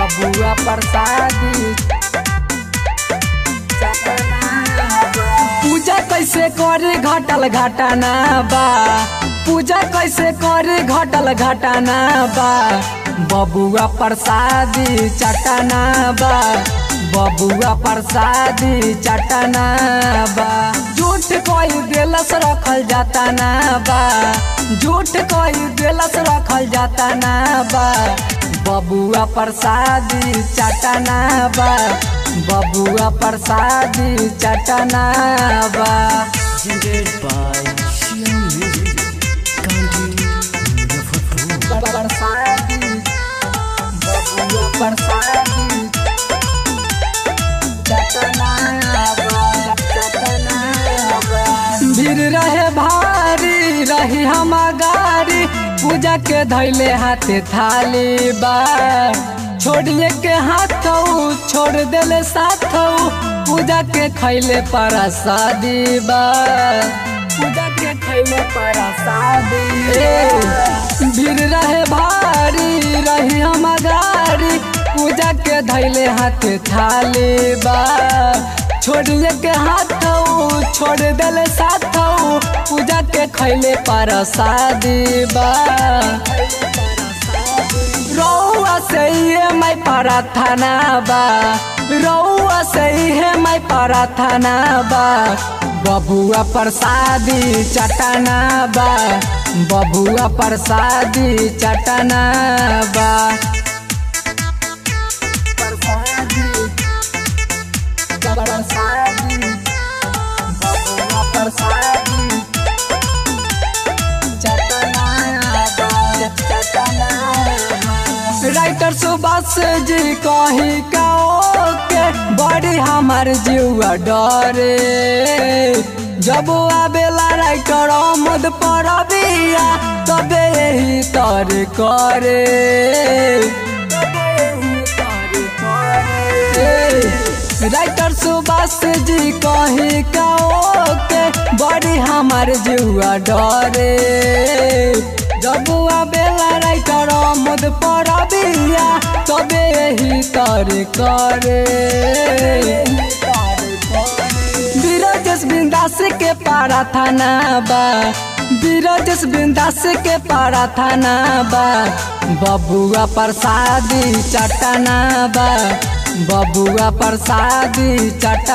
बबुआ प्रसादी पूजा कैसे करे घटल घटाना बा, पूजा कैसे करे घटल घटाना बा। बबुआ प्रसादी चटना बा, बबुआ प्रसादी चटना बा। झूठ कोई दिलस रखल जाता ना बा, झूठ कोई दिलस रखल जाता ना बा। बबुआ प्रसादी चटना बा, बबुआ प्रसादी चटना बा। प्रसादी बबुआ प्रसादी चटना बा, चटना बा। भीड़ रहे भारी रही हम गाड़ी, पूजा के धैले हाथे थाली बा। छोड़िए के हाथ छोड़ देले साथ, पूजा के खैले प्रसादी बा, पूजा के खैले प्रसादी। भीड़ रहे भारी रही हम गाड़ी, पूजा के धैले हाथ थाली बा। छोड़िए के हाथ छोड़ देले साथ, पूजा के खैले प्रसादी बा। रउआ से ये मैं प्रार्थना बा, रउआ से ये मैं प्रार्थना बा। बबुआ प्रसादी चटना बा, बबुआ प्रसादी चटना बा। प्रसादी बबुआ प्रसादी चटना बा, चटना बा। राइटर सुभाष जी कही के बड़ी हमार जीवा डरे। जब आवेला राइटर मद पर बिया, तबे यही तर करे, राइटर सुभाष जी कही के बड़ी हमार जीवा डरे। जब आवेला राइटर मद पर बिया, तबे यही तर करे। बिरजेश बिंदास के प्रार्थना बा, बिरजेश बिंदास के प्रार्थना बा। बबुआ प्रसादी चटना बा, बबुआ प्रसादी चटना।